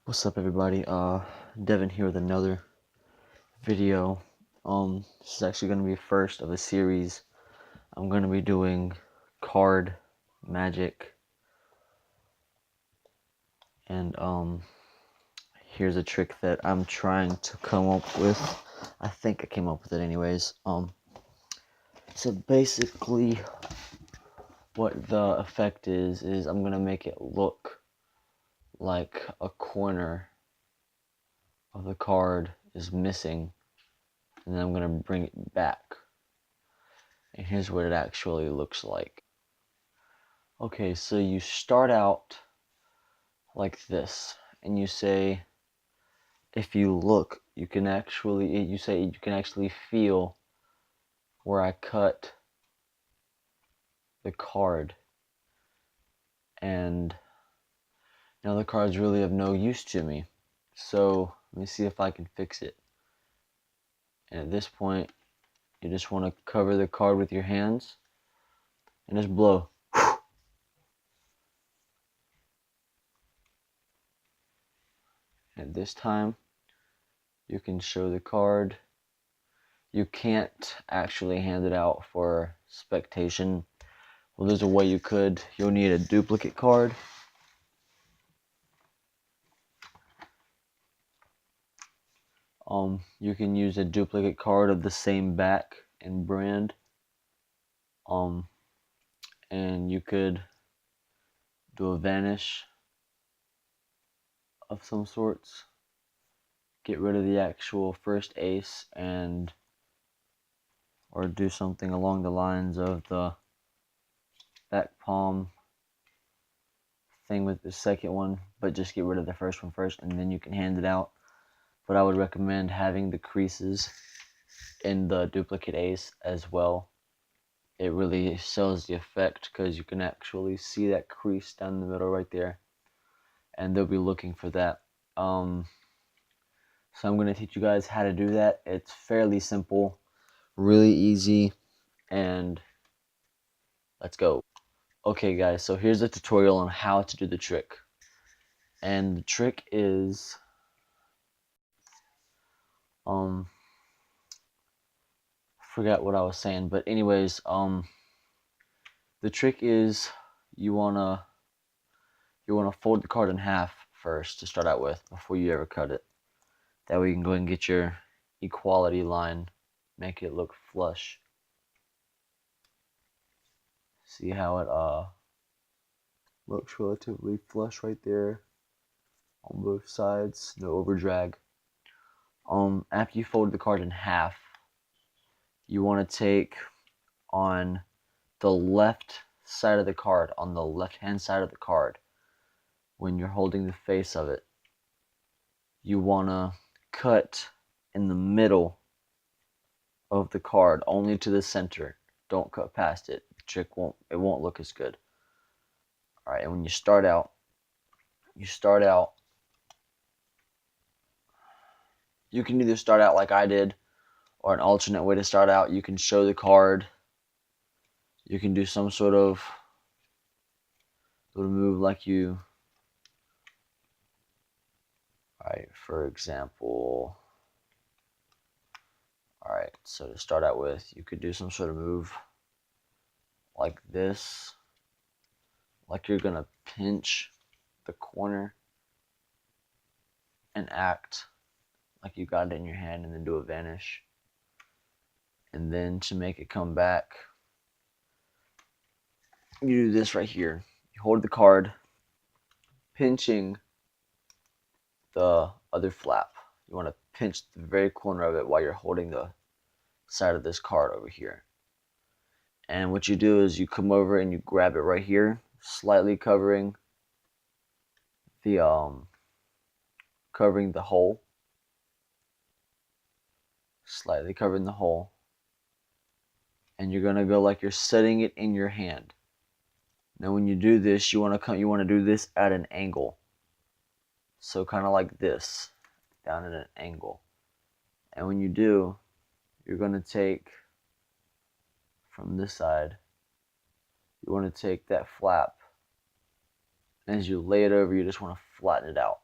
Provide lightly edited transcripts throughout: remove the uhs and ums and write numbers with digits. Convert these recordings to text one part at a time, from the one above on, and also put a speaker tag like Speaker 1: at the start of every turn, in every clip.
Speaker 1: What's up, everybody? Devin here with another video. This is actually going to be first of a series. I'm going to be doing card magic, and here's a trick that I'm trying to come up with. I think I came up with it anyways. So basically, what the effect is I'm going to make it look like a corner of the card is missing, and then I'm going to bring it back. And here's what it actually looks like. Okay, so you start out like this, and you say, if you look, you can actually feel where I cut the card. And now the cards really of no use to me. So let me see if I can fix it. And at this point, you just want to cover the card with your hands and just blow. At this time, you can show the card. You can't actually hand it out for spectation. Well, there's a way you could. You'll need a duplicate card. You can use a duplicate card of the same back and brand. And you could do a vanish of some sorts. Get rid of the actual first ace or do something along the lines of the back palm thing with the second one, but just get rid of the first one first, and then you can hand it out. But I would recommend having the creases in the duplicate ace as well. It really sells the effect because you can actually see that crease down the middle right there, and they'll be looking for that. So I'm going to teach you guys how to do that. It's fairly simple, really easy, and let's go. Okay guys, so here's a tutorial on how to do the trick. And the trick is forgot what I was saying, but anyways, the trick is you wanna fold the card in half first to start out with before you ever cut it. That way you can go ahead and get your equality line, make it look flush. See how it looks relatively flush right there on both sides, no overdrag. After you fold the card in half, you want to take on the left side of the card, on the left hand side of the card, when you're holding the face of it, you want to cut in the middle of the card, only to the center. Don't cut past it. The trick won't look as good. All right, and when you start out, you can either start out like I did, or an alternate way to start out. You can show the card. You can do some sort of little move like you. Alright, for example, alright, so to start out with, you could do some sort of move like this, like you're gonna pinch the corner and act like you got it in your hand, and then do a vanish. And then to make it come back, you do this right here. You hold the card, pinching the other flap. You want to pinch the very corner of it while you're holding the side of this card over here. And what you do is you come over and you grab it right here, slightly covering the hole. Slightly covering the hole. And you're gonna go like you're setting it in your hand. Now when you do this, you wanna do this at an angle. So kinda like this, down at an angle. And when you do, you're gonna take from this side, you wanna take that flap. And as you lay it over, you just wanna flatten it out.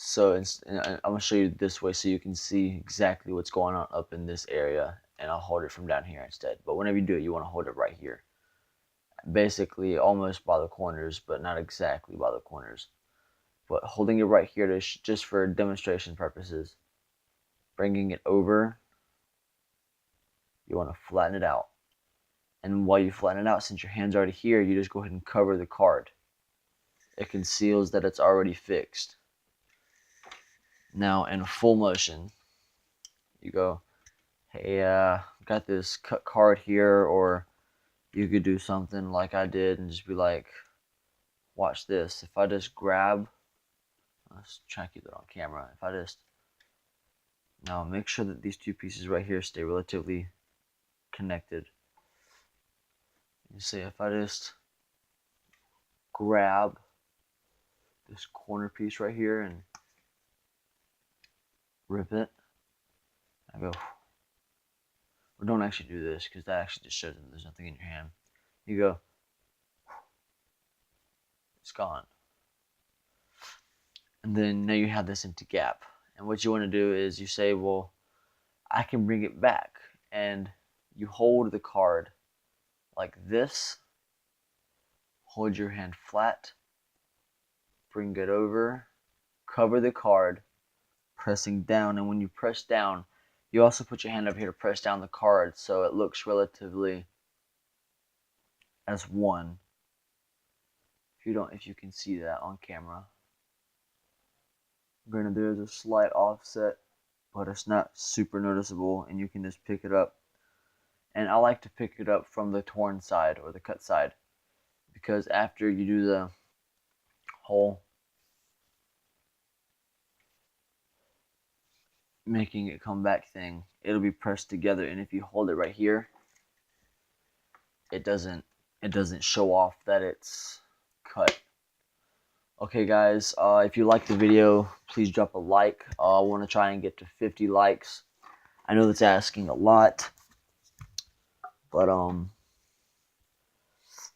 Speaker 1: So I'm gonna show you this way so you can see exactly what's going on up in this area, and I'll hold it from down here instead. But whenever you do it, you want to hold it right here, basically almost by the corners, but not exactly by the corners. But holding it right here to just for demonstration purposes. Bringing it over, you want to flatten it out. And while you flatten it out, since your hand's already here, you just go ahead and cover the card. It conceals that it's already fixed. Now in full motion, you go, hey, got this cut card here, or you could do something like I did and just be like, watch this. If I just grab, let's try to keep it on camera. If I just, now make sure that these two pieces right here stay relatively connected. You see, if I just grab this corner piece right here and rip it, I go, or don't actually do this because that actually just shows that there's nothing in your hand. You go, it's gone. And then now you have this empty gap. And what you want to do is you say, well, I can bring it back. And you hold the card like this, hold your hand flat, bring it over, cover the card, pressing down. And when you press down, you also put your hand up here to press down the card so it looks relatively as one. If you can see that on camera. Granted, there's a slight offset, but it's not super noticeable, and you can just pick it up. And I like to pick it up from the torn side or the cut side, because after you do the whole making it come back thing, it'll be pressed together, and if you hold it right here, it doesn't show off that it's cut. Okay guys, if you like the video, please drop a like. I want to try and get to 50 likes. I know that's asking a lot, but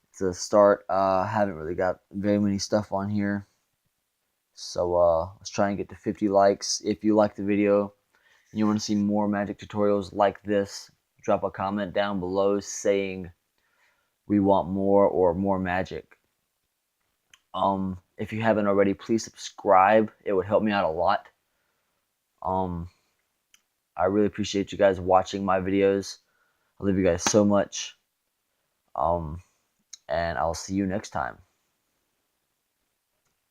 Speaker 1: it's a start. I haven't really got very many stuff on here, so let's try and get to 50 likes. If you like the video and you want to see more magic tutorials like this, drop a comment down below saying we want more or more magic. If you haven't already, please subscribe. It would help me out a lot. I really appreciate you guys watching my videos. I love you guys so much. And I'll see you next time.